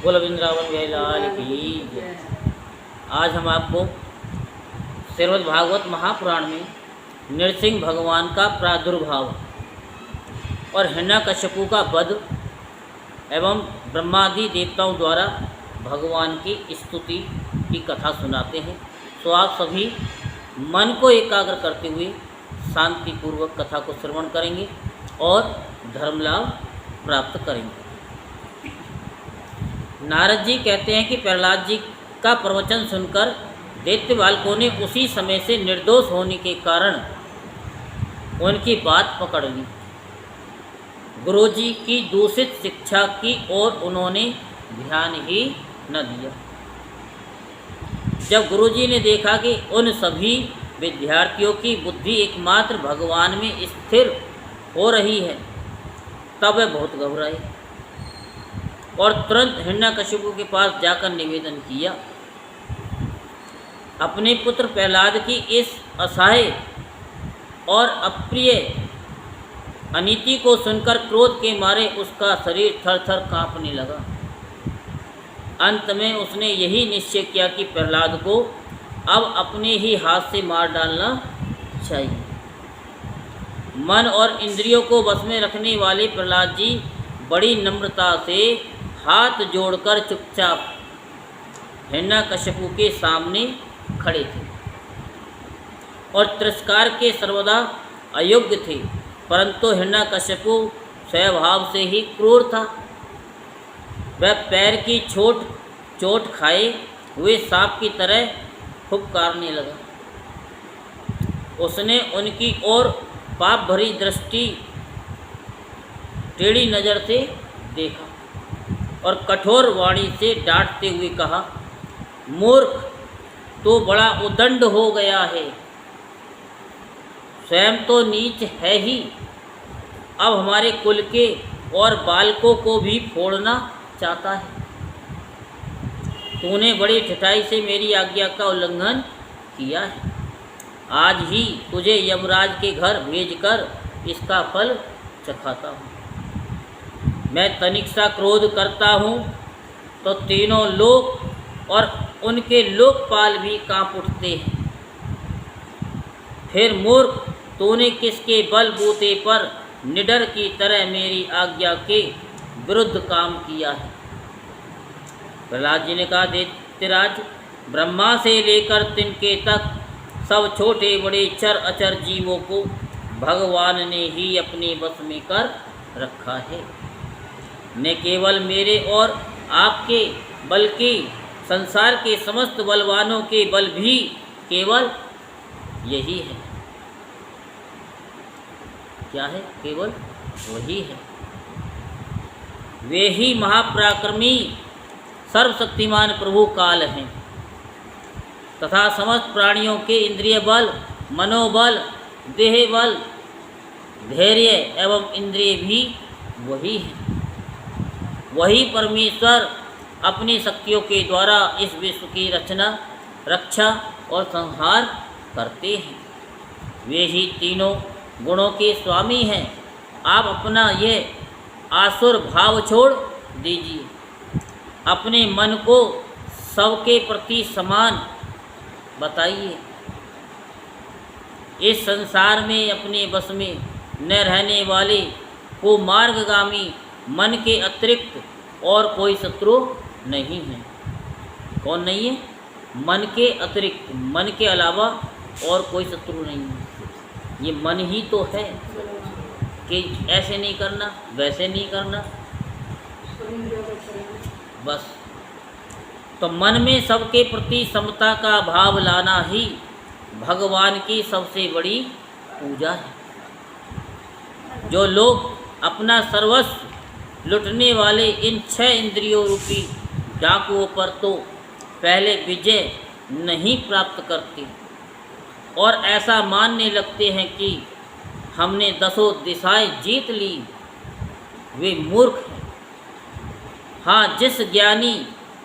बोल वृंदावन बिहारी लाल की जय। आज हम आपको श्रीमद् भागवत महापुराण में नृसिंह भगवान का प्रादुर्भाव और हिरण्यकश्यपु का वध एवं ब्रह्मादि देवताओं द्वारा भगवान की स्तुति की कथा सुनाते हैं। तो आप सभी मन को एकाग्र करते हुए शांतिपूर्वक कथा को श्रवण करेंगे और धर्म लाभ प्राप्त करेंगे। नारद जी कहते हैं कि प्रहलाद जी का प्रवचन सुनकर दैत्य बालकों ने उसी समय से निर्दोष होने के कारण उनकी बात पकड़ ली। गुरुजी की दूषित शिक्षा की ओर उन्होंने ध्यान ही न दिया। जब गुरुजी ने देखा कि उन सभी विद्यार्थियों की बुद्धि एकमात्र भगवान में स्थिर हो रही है, तब वे बहुत घबराए और तुरंत हिरण्यकश्यपु के पास जाकर निवेदन किया। अपने पुत्र प्रहलाद की इस असहाय और अप्रिय अनीति को सुनकर क्रोध के मारे उसका शरीर थर थर कांपने लगा। अंत में उसने यही निश्चय किया कि प्रहलाद को अब अपने ही हाथ से मार डालना चाहिए। मन और इंद्रियों को वश में रखने वाले प्रहलाद जी बड़ी नम्रता से हाथ जोड़कर चुपचाप हिरण्यकश्यपु के सामने खड़े थे और तिरस्कार के सर्वदा अयोग्य थे, परंतु हिरण्यकश्यपु स्वभाव से ही क्रूर था। वह पैर की चोट खाए हुए सांप की तरह फुफकारने लगा। उसने उनकी ओर पाप भरी दृष्टि टेढ़ी नज़र से देखा और कठोर वाणी से डांटते हुए कहा, मूर्ख, तो बड़ा उदंड हो गया है, स्वयं तो नीच है ही, अब हमारे कुल के और बालकों को भी फोड़ना चाहता है। तूने बड़ी ठठाई से मेरी आज्ञा का उल्लंघन किया है। आज ही तुझे यमराज के घर भेजकर इसका फल चखाता हूँ। मैं तनिक सा क्रोध करता हूँ तो तीनों लोक और उनके लोकपाल भी कांप उठते हैं। फिर मूर्ख, तूने किसके बलबूते पर निडर की तरह मेरी आज्ञा के विरुद्ध काम किया है? प्रहलाद जी ने कहा, दैत्यराज, ब्रह्मा से लेकर तिनके तक सब छोटे बड़े चर अचर जीवों को भगवान ने ही अपने वश में कर रखा है। न केवल मेरे और आपके बल्कि संसार के समस्त बलवानों के बल भी केवल यही है। क्या है? केवल वही है। वे ही महापराक्रमी सर्वशक्तिमान प्रभु काल हैं तथा समस्त प्राणियों के इंद्रिय बल, मनोबल, देह बल, धैर्य एवं इंद्रिय भी वही हैं। वही परमेश्वर अपनी शक्तियों के द्वारा इस विश्व की रक्षा और संहार करते हैं। वे ही तीनों गुणों के स्वामी हैं। आप अपना यह आसुर भाव छोड़ दीजिए, अपने मन को सबके प्रति समान बताइए। इस संसार में अपने बस में न रहने वाले को मार्गगामी मन के अतिरिक्त और कोई शत्रु नहीं है। कौन नहीं है? मन के अतिरिक्त, मन के अलावा और कोई शत्रु नहीं है। ये मन ही तो है कि ऐसे नहीं करना, वैसे नहीं करना, बस। तो मन में सबके प्रति समता का भाव लाना ही भगवान की सबसे बड़ी पूजा है। जो लोग अपना सर्वस्व लुटने वाले इन 6 इंद्रियों रूपी डाकुओं पर तो पहले विजय नहीं प्राप्त करते और ऐसा मानने लगते हैं कि हमने 10 दिशाएं जीत ली, वे मूर्ख हैं। हाँ, जिस ज्ञानी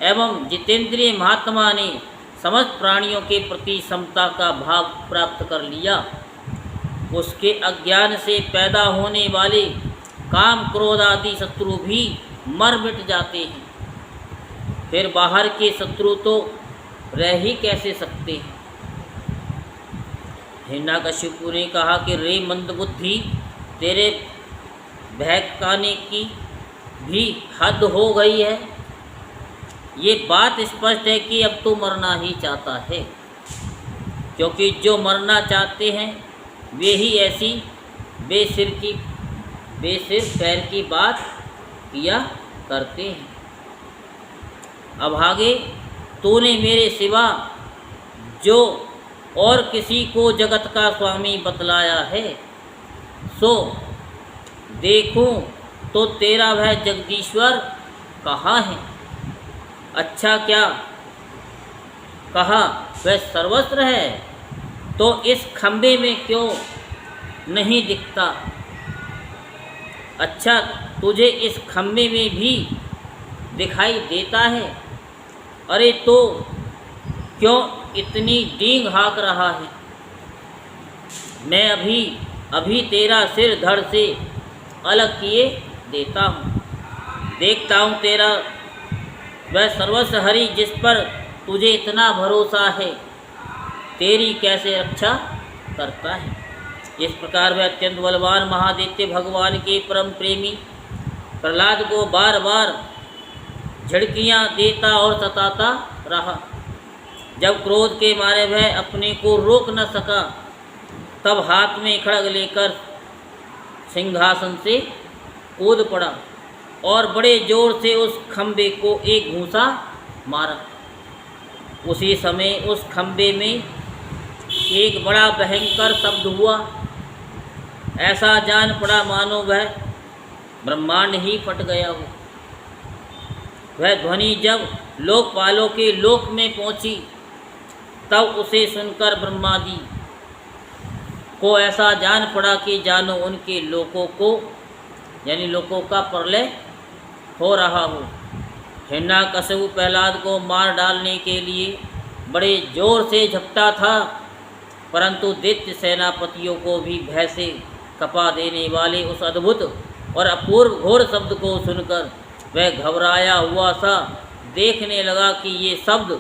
एवं जितेंद्रिय महात्मा ने समस्त प्राणियों के प्रति समता का भाव प्राप्त कर लिया, उसके अज्ञान से पैदा होने वाले काम क्रोध आदि शत्रु भी मर मिट जाते हैं। फिर बाहर के शत्रु तो रह ही कैसे सकते हैं। हिरण्यकशिपु ने कहा कि रे मंदबुद्धि, तेरे बहकाने की भी हद हो गई है। ये बात स्पष्ट है कि अब तो मरना ही चाहता है, क्योंकि जो मरना चाहते हैं वे ही ऐसी बेसिर पैर की बात किया करते हैं। अब आगे, तूने मेरे सिवा जो और किसी को जगत का स्वामी बतलाया है, सो देखूं तो तेरा वह जगदीश्वर कहाँ है। अच्छा, क्या कहा वह सर्वत्र है, तो इस खंबे में क्यों नहीं दिखता। अच्छा, तुझे इस खंबे में भी दिखाई देता है। अरे तो क्यों इतनी डींग हाँक रहा है। मैं अभी अभी तेरा सिर धड़ से अलग किए देता हूँ, देखता हूँ तेरा वह सर्वस्व हरि जिस पर तुझे इतना भरोसा है, तेरी कैसे रक्षा करता है। इस प्रकार वह अत्यंत बलवान महादैत्य भगवान के परम प्रेमी प्रहलाद को बार बार झड़कियाँ देता और सताता रहा। जब क्रोध के मारे वह अपने को रोक न सका, तब हाथ में खड़ग लेकर सिंहासन से कूद पड़ा और बड़े जोर से उस खंबे को एक घूंसा मारा। उसी समय उस खंबे में एक बड़ा भयंकर शब्द हुआ। ऐसा जान पड़ा मानो वह ब्रह्मांड ही फट गया हो। वह ध्वनि जब लोकपालों के लोक में पहुंची, तब उसे सुनकर ब्रह्मादि को ऐसा जान पड़ा कि जानो उनके लोकों को, यानी लोकों का प्रलय हो रहा हो। हिरण्यकशिपु प्रहलाद को मार डालने के लिए बड़े जोर से झपटा था, परंतु दैत्य सेनापतियों को भी भय से कपा देने वाले उस अद्भुत और अपूर्व घोर शब्द को सुनकर वह घबराया हुआ सा देखने लगा कि ये शब्द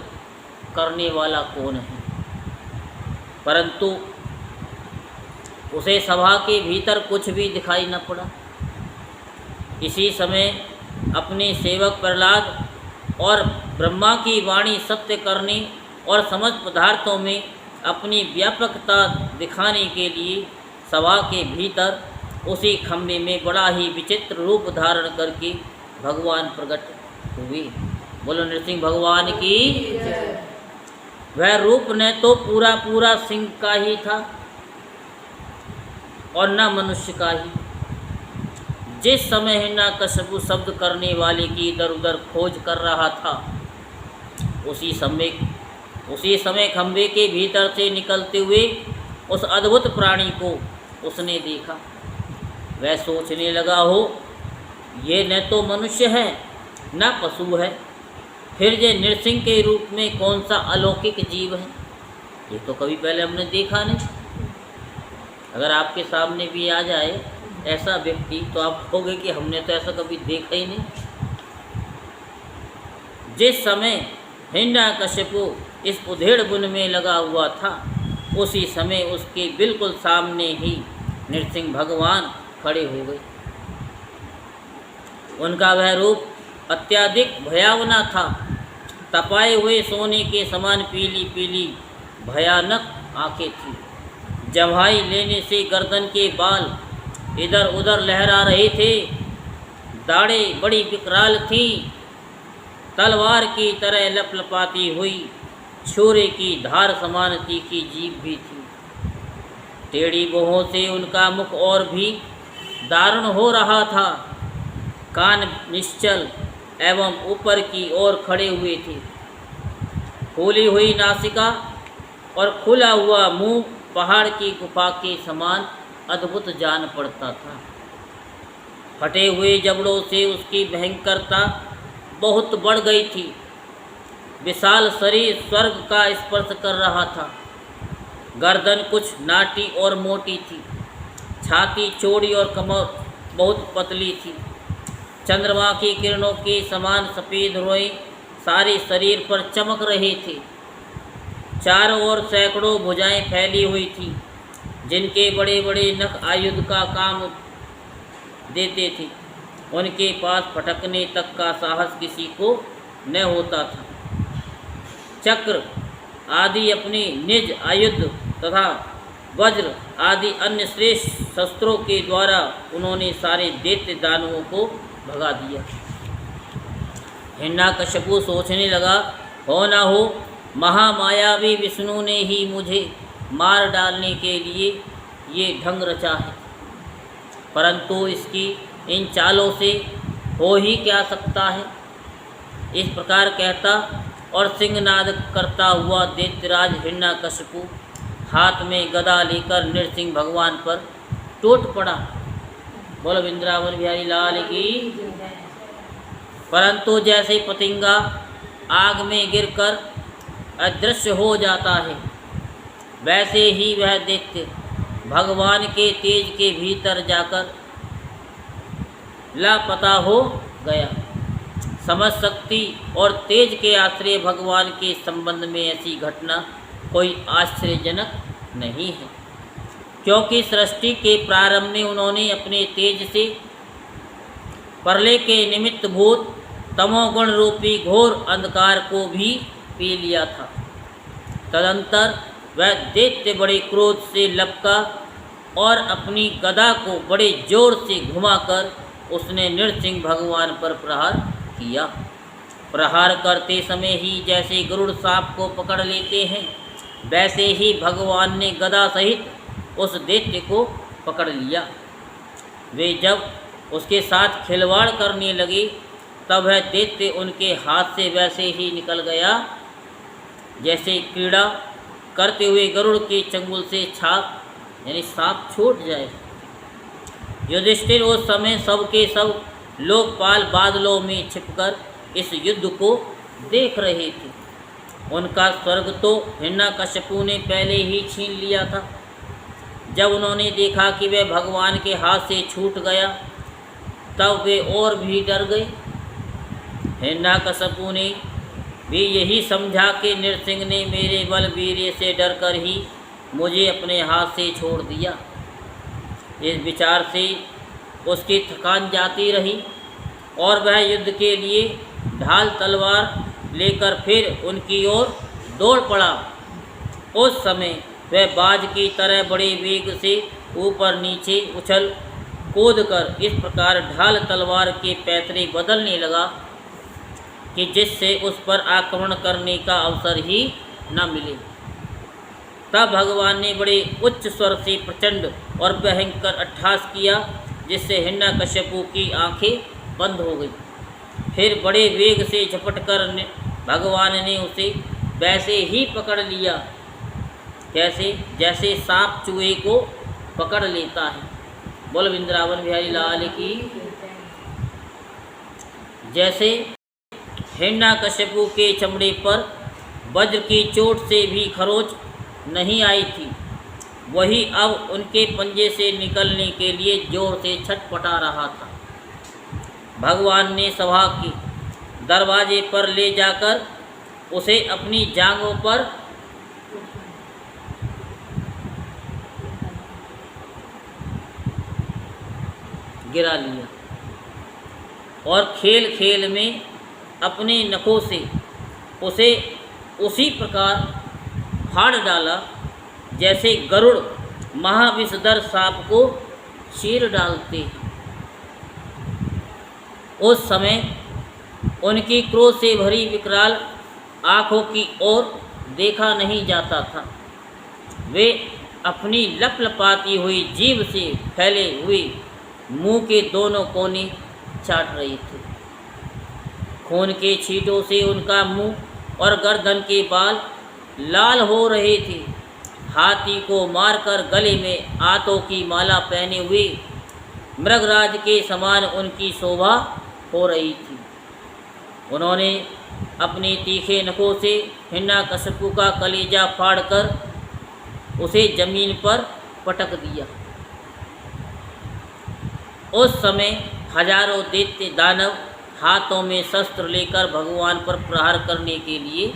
करने वाला कौन है। परंतु उसे सभा के भीतर कुछ भी दिखाई न पड़ा। इसी समय अपने सेवक प्रहलाद और ब्रह्मा की वाणी सत्य करने और समस्त पदार्थों में अपनी व्यापकता दिखाने के लिए सभा के भीतर उसी खंभे में बड़ा ही विचित्र रूप धारण करके भगवान प्रकट हुए। बोलो नृसिंह भगवान की। वह रूप न तो पूरा पूरा सिंह का ही था और न मनुष्य का ही। जिस समय हिरण्यकशिपु शब्द करने वाले की इधर उधर खोज कर रहा था, उसी समय खंभे के भीतर से निकलते हुए उस अद्भुत प्राणी को उसने देखा। वह सोचने लगा, हो ये न तो मनुष्य है न पशु है, फिर ये नृसिंह के रूप में कौन सा अलौकिक जीव है। ये तो कभी पहले हमने देखा नहीं। अगर आपके सामने भी आ जाए ऐसा व्यक्ति, तो आप कहोगे कि हमने तो ऐसा कभी देखा ही नहीं। जिस समय हिरण्यकशिपु इस उधेड़ बुन में लगा हुआ था, उसी समय उसके बिल्कुल सामने ही नृसिंह भगवान खड़े हो गए। उनका वह रूप अत्यधिक भयावना था। तपाए हुए सोने के समान पीली पीली भयानक आंखें थीं। जम्हाई लेने से गर्दन के बाल इधर उधर लहरा रहे थे। दाढ़ें बड़ी विकराल थीं। तलवार की तरह लपलपाती हुई छुरे की धार समान तीखी जीभ भी थी। टेढ़ी बाहों से उनका मुख और भी दारुण हो रहा था। कान निश्चल एवं ऊपर की ओर खड़े हुए थे। फूली हुई नासिका और खुला हुआ मुंह पहाड़ की गुफा के समान अद्भुत जान पड़ता था। फटे हुए जबड़ों से उसकी भयंकरता बहुत बढ़ गई थी। विशाल शरीर स्वर्ग का स्पर्श कर रहा था। गर्दन कुछ नाटी और मोटी थी। छाती चौड़ी और कमर बहुत पतली थी। चंद्रमा की किरणों के समान सफ़ेद रोएं सारे शरीर पर चमक रहे थे। चारों ओर सैकड़ों भुजाएं फैली हुई थी, जिनके बड़े बड़े नख आयुध का काम देते थे। उनके पास फटकने तक का साहस किसी को न होता था। चक्र आदि अपने निज आयुध तथा वज्र आदि अन्य श्रेष्ठ शस्त्रों के द्वारा उन्होंने सारे दैत्य दानवों को भगा दिया। हिरण्यकशिपु सोचने लगा, हो न हो महामायावी विष्णु ने ही मुझे मार डालने के लिए ये ढंग रचा है, परंतु इसकी इन चालों से हो ही क्या सकता है। इस प्रकार कहता और सिंहनाद करता हुआ दैत्यराज हिरण्यकशिपु हाथ में गदा लेकर नृसिंह भगवान पर टूट पड़ा। बोलो वृंदावन बिहारी लाल की। परंतु जैसे पतंगा आग में गिरकर अदृश्य हो जाता है, वैसे ही वह दैत्य भगवान के तेज के भीतर जाकर लापता हो गया। समझ शक्ति और तेज के आश्रय भगवान के संबंध में ऐसी घटना कोई आश्चर्यजनक नहीं है, क्योंकि सृष्टि के प्रारंभ में उन्होंने अपने तेज से प्रलय के निमित्त भूत तमोगुण रूपी घोर अंधकार को भी पी लिया था। तदंतर वह दैत्य बड़े क्रोध से लपका और अपनी गदा को बड़े जोर से घुमाकर उसने नृसिंह भगवान पर प्रहार किया। प्रहार करते समय ही जैसे गरुड़ सांप को पकड़ लेते हैं, वैसे ही भगवान ने गदा सहित उस दैत्य को पकड़ लिया। वे जब उसके साथ खिलवाड़ करने लगे, तब वह दैत्य उनके हाथ से वैसे ही निकल गया जैसे क्रीड़ा करते हुए गरुड़ के चंगुल से छाप यानी सांप छूट जाए। युधिष्ठिर उस समय सबके सब लोकपाल बादलों में छिपकर इस युद्ध को देख रहे थे। उनका स्वर्ग तो हिरण्यकशिपु ने पहले ही छीन लिया था। जब उन्होंने देखा कि वह भगवान के हाथ से छूट गया, तब वे और भी डर गए। हिरण्यकशिपु ने भी यही समझा कि नृसिंह ने मेरे बलवीर्य से डरकर ही मुझे अपने हाथ से छोड़ दिया। इस विचार से उसकी थकान जाती रही और वह युद्ध के लिए ढाल तलवार लेकर फिर उनकी ओर दौड़ पड़ा। उस समय वह बाज की तरह बड़े वेग से ऊपर नीचे उछल कूद कर इस प्रकार ढाल तलवार के पैतरे बदलने लगा कि जिससे उस पर आक्रमण करने का अवसर ही न मिले। तब भगवान ने बड़े उच्च स्वर से प्रचंड और भयंकर अट्टहास किया, जिससे हिरण्यकशिपु की आंखें बंद हो गई। फिर बड़े वेग से झपटकर भगवान ने उसे वैसे ही पकड़ लिया कैसे जैसे सांप चूहे को पकड़ लेता है। बोल वृंदावन बिहारी लाल की। जैसे हिरण्यकशिपु के चमड़े पर वज्र की चोट से भी खरोच नहीं आई थी, वही अब उनके पंजे से निकलने के लिए जोर से छटपटा रहा था। भगवान ने सभा के दरवाजे पर ले जाकर उसे अपनी जांघों पर गिरा लिया और खेल खेल में अपने नखों से उसे उसी प्रकार फाड़ डाला जैसे गरुड़ महाविषधर सांप को चीर डालते हैं। उस समय उनकी क्रोध से भरी विकराल आँखों की ओर देखा नहीं जाता था। वे अपनी लपलपाती हुई जीभ से फैले हुए मुंह के दोनों कोने चाट रहे थे। खून के छींटों से उनका मुंह और गर्दन के बाल लाल हो रहे थे। हाथी को मारकर गले में आतों की माला पहने हुए मृगराज के समान उनकी शोभा हो रही थी। उन्होंने अपने तीखे नखों से हिरण्यकशिपु का कलेजा फाड़कर उसे जमीन पर पटक दिया। उस समय हजारों दैत्य दानव हाथों में शस्त्र लेकर भगवान पर प्रहार करने के लिए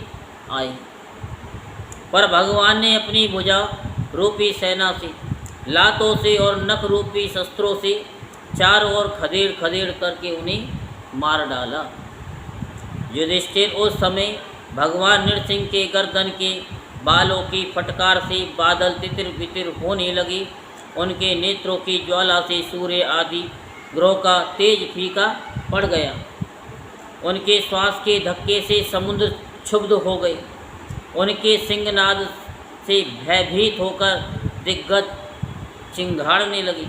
आए, पर भगवान ने अपनी भुजा रूपी सेना से, लातों से और नख रूपी शस्त्रों से चारों ओर खदेड़ खदेड़ करके उन्हें मार डाला। युधिष्ठिर उस समय भगवान नृसिंह के गर्दन के बालों की फटकार से बादल तितिर बितिर होने लगे। उनके नेत्रों की ज्वाला से सूर्य आदि ग्रहों का तेज फीका पड़ गया। उनके श्वास के धक्के से समुद्र क्षुब्ध हो गए। उनके सिंहनाद से भयभीत होकर दिग्गज चिंगाड़ने लगे।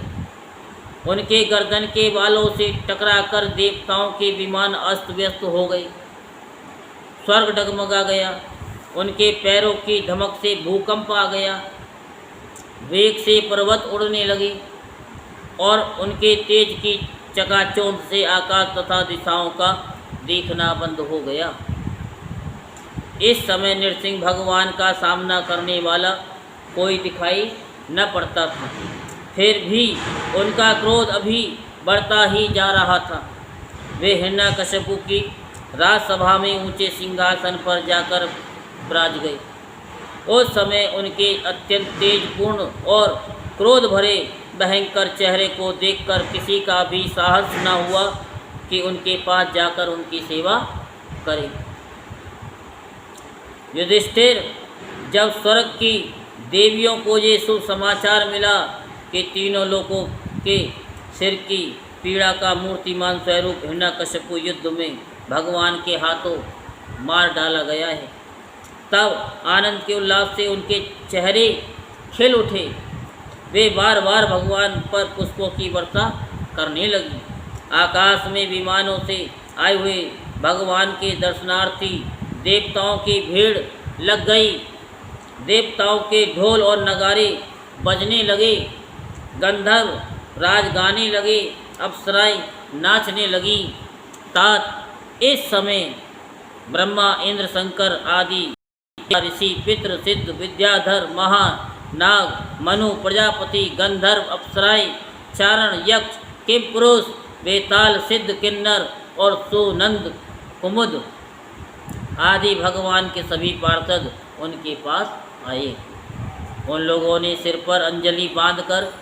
उनके गर्दन के बालों से टकराकर देवताओं के विमान अस्त व्यस्त हो गए। स्वर्ग डगमगा गया। उनके पैरों की धमक से भूकंप आ गया। वेग से पर्वत उड़ने लगे और उनके तेज की चकाचौंध से आकाश तथा दिशाओं का देखना बंद हो गया। इस समय नृसिंह भगवान का सामना करने वाला कोई दिखाई न पड़ता था। फिर भी उनका क्रोध अभी बढ़ता ही जा रहा था। वे हिरण्यकशिपु की राजसभा में ऊंचे सिंहासन पर जाकर विराज गए। उस समय उनके अत्यंत तेजपूर्ण और क्रोध भरे भयंकर चेहरे को देखकर किसी का भी साहस न हुआ कि उनके पास जाकर उनकी सेवा करे। युधिष्ठिर, जब स्वर्ग की देवियों को ये शुभ समाचार मिला कि तीनों लोगों के सिर की पीड़ा का मूर्तिमान स्वरूप हिरण्यकशिपु युद्ध में भगवान के हाथों मार डाला गया है, तब आनंद के उल्लास से उनके चेहरे खिल उठे। वे बार बार भगवान पर पुष्पों की वर्षा करने लगी। आकाश में विमानों से आए हुए भगवान के दर्शनार्थी देवताओं की भीड़ लग गई। देवताओं के ढोल और नगारे बजने लगे। गंधर्व राज गाने लगे। अप्सराएं नाचने लगी। तात इस समय ब्रह्मा, इंद्र, शंकर आदि ऋषि, पितृ, सिद्ध, विद्याधर, महा, नाग, मनु, प्रजापति, गंधर्व, अप्सराएं, चारण, यक्ष, किमपुरुष, बेताल, सिद्ध, किन्नर और सुनंद, कुमुद आदि भगवान के सभी पार्षद उनके पास आए। उन लोगों ने सिर पर अंजलि बांधकर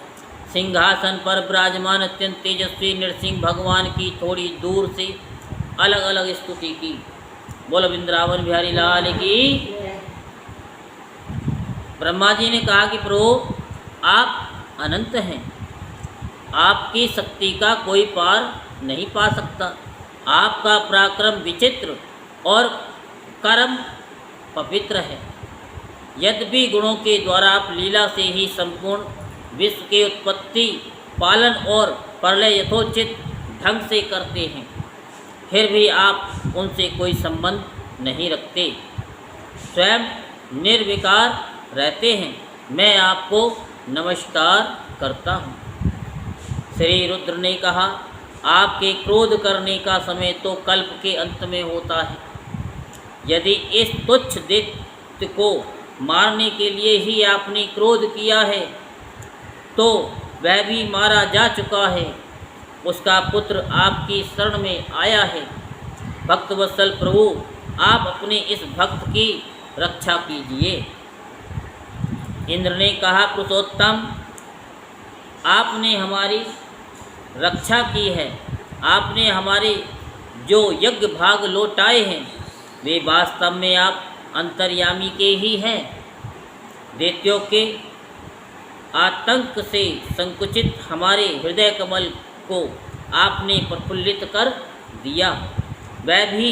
सिंहासन पर विराजमान अत्यंत तेजस्वी नृसिंह भगवान की थोड़ी दूर से अलग अलग स्तुति की। बोलो वृंदावन बिहारी लाल की। ब्रह्मा जी ने कहा कि प्रभु, आप अनंत हैं, आपकी शक्ति का कोई पार नहीं पा सकता। आपका पराक्रम विचित्र और कर्म पवित्र है। यद्यपि गुणों के द्वारा आप लीला से ही संपूर्ण विश्व की उत्पत्ति, पालन और प्रलय यथोचित ढंग से करते हैं, फिर भी आप उनसे कोई संबंध नहीं रखते, स्वयं निर्विकार रहते हैं। मैं आपको नमस्कार करता हूँ। श्री रुद्र ने कहा, आपके क्रोध करने का समय तो कल्प के अंत में होता है। यदि इस तुच्छ दैत्य को मारने के लिए ही आपने क्रोध किया है, तो वह भी मारा जा चुका है। उसका पुत्र आपकी शरण में आया है। भक्तवत्सल प्रभु, आप अपने इस भक्त की रक्षा कीजिए। इंद्र ने कहा, पुरुषोत्तम, आपने हमारी रक्षा की है। आपने हमारे जो यज्ञ भाग लौटाए हैं, वे वास्तव में आप अंतर्यामी के ही हैं। दैत्यों के आतंक से संकुचित हमारे हृदय कमल को आपने प्रफुल्लित कर दिया। वह भी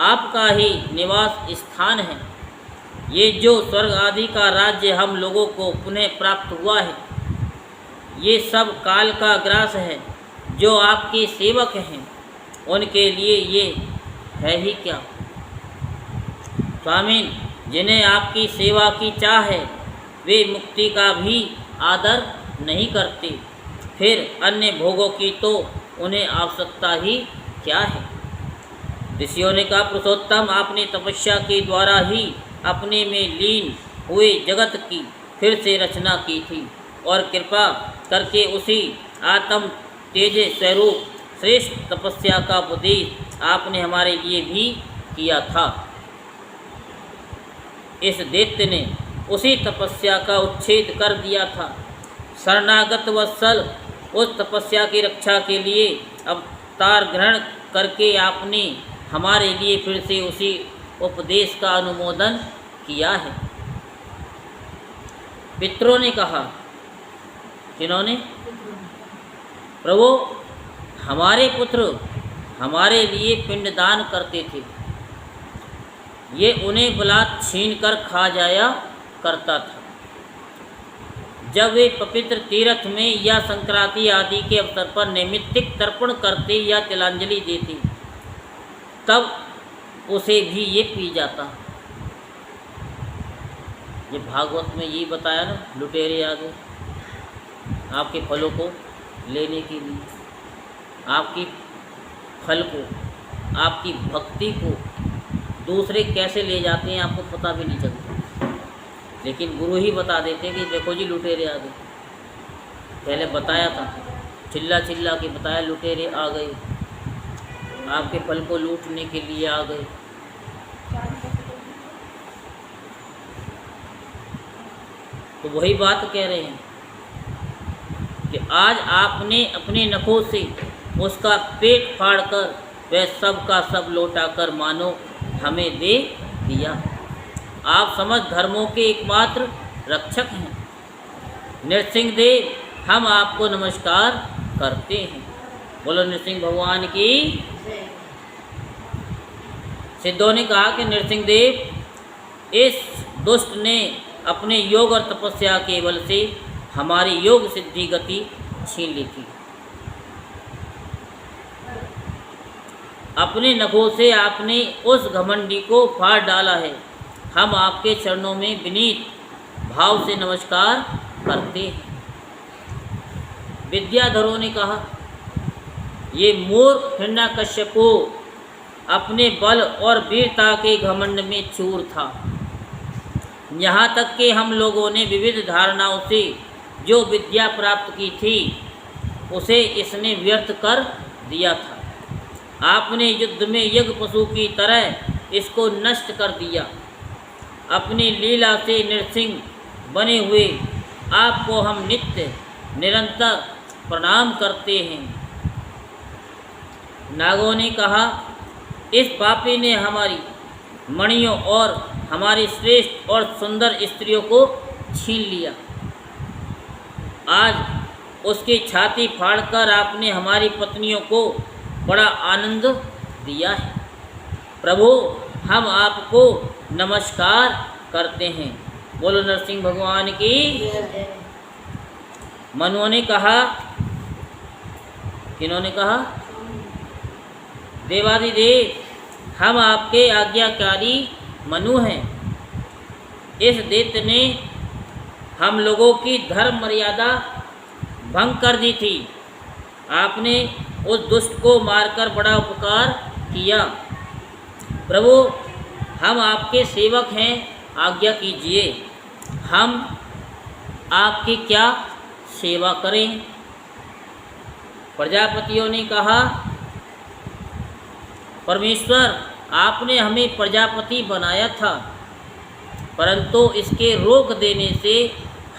आपका ही निवास स्थान है। ये जो स्वर्ग आदि का राज्य हम लोगों को पुनः प्राप्त हुआ है, ये सब काल का ग्रास है। जो आपके सेवक हैं, उनके लिए ये है ही क्या। स्वामीन, जिन्हें आपकी सेवा की चाह है, वे मुक्ति का भी आदर नहीं करते, फिर अन्य भोगों की तो उन्हें आवश्यकता ही क्या है। ऋषियों ने कहा, पुरुषोत्तम, आपने तपस्या के द्वारा ही अपने में लीन हुए जगत की फिर से रचना की थी और कृपा करके उसी आत्म तेज स्वरूप श्रेष्ठ तपस्या का उपदेश आपने हमारे लिए भी किया था। इस दैत्य ने उसी तपस्या का उच्छेद कर दिया था। शरणागत वत्सल उस तपस्या की रक्षा के लिए अवतार ग्रहण करके आपने हमारे लिए फिर से उसी उपदेश का अनुमोदन किया है। पितरों ने कहा, जिन्होंने? प्रभु, हमारे पुत्र हमारे लिए पिंडदान करते थे, ये उन्हें बलात् छीन कर खा जाया करता था। जब वे पवित्र तीर्थ में या संक्रांति आदि के अवसर पर नैमित्तिक तर्पण करते या तिलांजलि देते, तब उसे भी ये पी जाता। ये भागवत में ये बताया ना, लुटेरे आ गए आपके फलों को लेने के लिए, आपकी फल को, आपकी भक्ति को दूसरे कैसे ले जाते हैं आपको पता भी नहीं चलता, लेकिन गुरु ही बता देते कि देखो जी लुटेरे आ गए। पहले बताया था, चिल्ला चिल्ला के बताया, लुटेरे आ गए, आपके फल को लूटने के लिए आ गए। तो वही बात कह रहे हैं कि आज आपने अपने नखों से उसका पेट फाड़कर वह सब का सब लौटाकर मानो हमें दे दिया। आप समस्त धर्मों के एकमात्र रक्षक हैं। नृसिंह देव, हम आपको नमस्कार करते हैं। बोलो नृसिंह भगवान की। सिद्धों ने कहा कि नृसिंह देव, इस दुष्ट ने अपने योग और तपस्या के बल से हमारी योग सिद्धि गति छीन ली थी। अपने नखों से आपने उस घमंडी को फाड़ डाला है। हम आपके चरणों में विनीत भाव से नमस्कार करते हैं। विद्याधरों ने कहा, ये मूर्ख हिरण्यकश्यपु अपने बल और वीरता के घमंड में चूर था। यहाँ तक कि हम लोगों ने विविध धारणाओं से जो विद्या प्राप्त की थी उसे इसने व्यर्थ कर दिया था। आपने युद्ध में यज्ञ पशु की तरह इसको नष्ट कर दिया। अपनी लीला से नृसिंह बने हुए आपको हम नित्य निरंतर प्रणाम करते हैं। नागों ने कहा, इस पापी ने हमारी मणियों और हमारी श्रेष्ठ और सुंदर स्त्रियों को छीन लिया। आज उसकी छाती फाड़कर आपने हमारी पत्नियों को बड़ा आनंद दिया है। प्रभु, हम आपको नमस्कार करते हैं। बोलो नरसिंह भगवान की। मनुओं ने कहा, किन्होंने कहा? देवादिदेव, हम आपके आज्ञाकारी मनु हैं। इस दैत्य ने हम लोगों की धर्म मर्यादा भंग कर दी थी। आपने उस दुष्ट को मारकर बड़ा उपकार किया। प्रभु, हम आपके सेवक हैं, आज्ञा कीजिए, हम आपकी क्या सेवा करें? प्रजापतियों ने कहा, परमेश्वर, आपने हमें प्रजापति बनाया था, परंतु इसके रोक देने से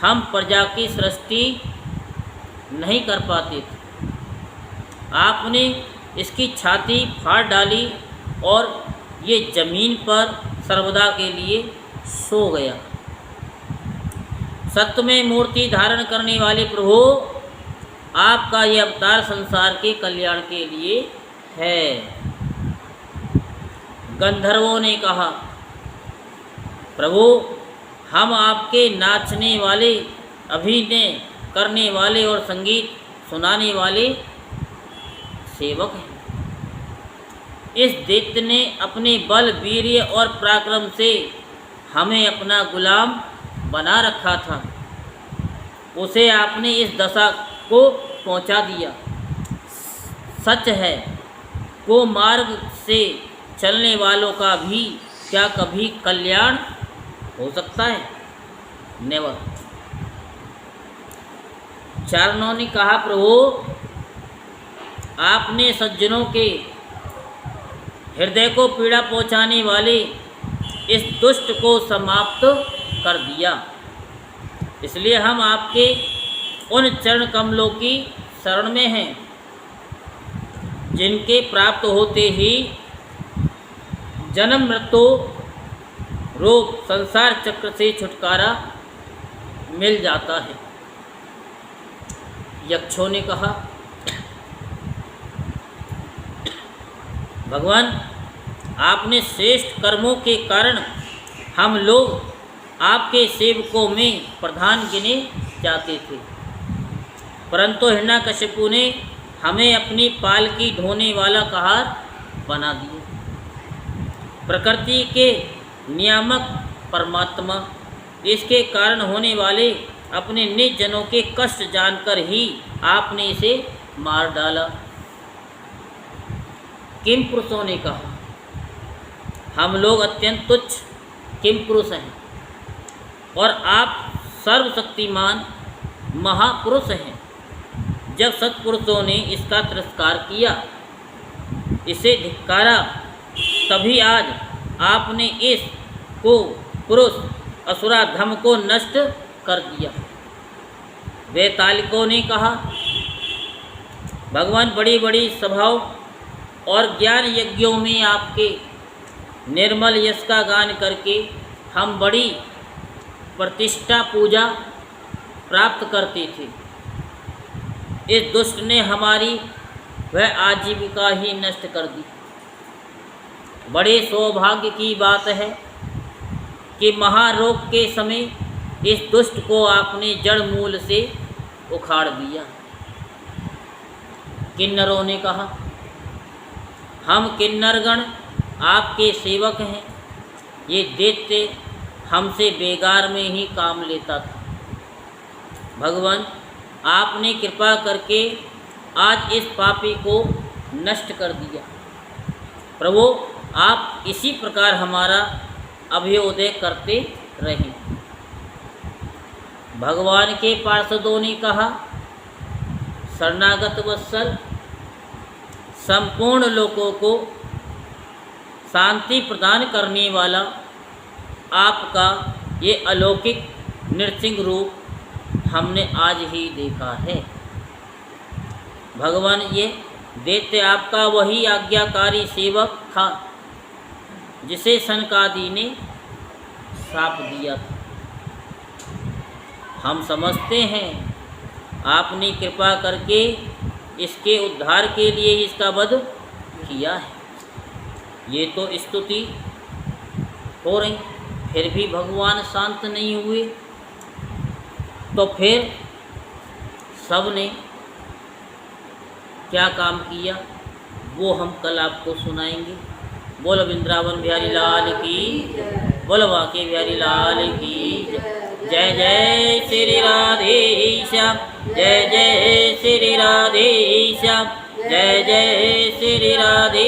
हम प्रजा की सृष्टि नहीं कर पाते थे। आपने इसकी छाती फाड़ डाली और ये जमीन पर सर्वदा के लिए सो गया। सत्य में मूर्ति धारण करने वाले प्रभु, आपका ये अवतार संसार के कल्याण के लिए है। गंधर्वों ने कहा, प्रभु, हम आपके नाचने वाले, अभिनय करने वाले और संगीत सुनाने वाले सेवक हैं। इस दैत्य ने अपने बल, वीर्य और पराक्रम से हमें अपना गुलाम बना रखा था। उसे आपने इस दशा को पहुंचा दिया। सच है, वो मार्ग से चलने वालों का भी क्या कभी कल्याण हो सकता है? नेवर। चारणों ने कहा, प्रभु, आपने सज्जनों के हृदय को पीड़ा पहुँचाने वाले इस दुष्ट को समाप्त कर दिया। इसलिए हम आपके उन चरण कमलों की शरण में हैं, जिनके प्राप्त होते ही जन्म मृत्यु रूप संसार चक्र से छुटकारा मिल जाता है। यक्षों ने कहा, भगवान, आपने श्रेष्ठ कर्मों के कारण हम लोग आपके सेवकों में प्रधान गिने जाते थे, परंतु हिरण्यकशिपु ने हमें अपनी पालकी ढोने वाला कहार बना दिया। प्रकृति के नियामक परमात्मा इसके कारण होने वाले अपने निज जनों के कष्ट जानकर ही आपने इसे मार डाला। किम पुरुषों ने कहा, हम लोग अत्यंत तुच्छ किम पुरुष हैं और आप सर्वशक्तिमान महापुरुष हैं। जब सत्पुरुषों ने इसका तिरस्कार किया, इसे धिक्कारा, तभी आज आपने इस को पुरुष असुराधम को नष्ट कर दिया। वैतालिकों ने कहा, भगवान, बड़ी बड़ी सभाओं और ज्ञान यज्ञों में आपके निर्मल यश का गान करके हम बड़ी प्रतिष्ठा पूजा प्राप्त करते थे। इस दुष्ट ने हमारी वह आजीविका ही नष्ट कर दी। बड़े सौभाग्य की बात है कि महारोग के समय इस दुष्ट को आपने जड़ मूल से उखाड़ दिया। किन्नरों ने कहा, हम किन्नरगण आपके सेवक हैं। ये दैत्य हमसे बेगार में ही काम लेता था। भगवान, आपने कृपा करके आज इस पापी को नष्ट कर दिया। प्रभु, आप इसी प्रकार हमारा अभ्युदय करते रहें। भगवान के पार्षदों ने कहा, शरणागत वत्सल, संपूर्ण लोगों को शांति प्रदान करने वाला आपका ये अलौकिक नृसिंह रूप हमने आज ही देखा है। भगवान, ये दैत्य आपका वही आज्ञाकारी सेवक था जिसे सनकादि ने श्राप दिया था। हम समझते हैं आपने कृपा करके इसके उद्धार के लिए इसका वध किया है। ये तो स्तुति हो रही, फिर भी भगवान शांत नहीं हुए। तो फिर सबने क्या काम किया वो हम कल आपको सुनाएंगे। बोलो वृंदावन बिहारी लाल की, बोलो बांके बिहारी लाल की। जय जय श्री राधे श्याम, जय जय श्री राधे श्याम, जय जय श्री राधे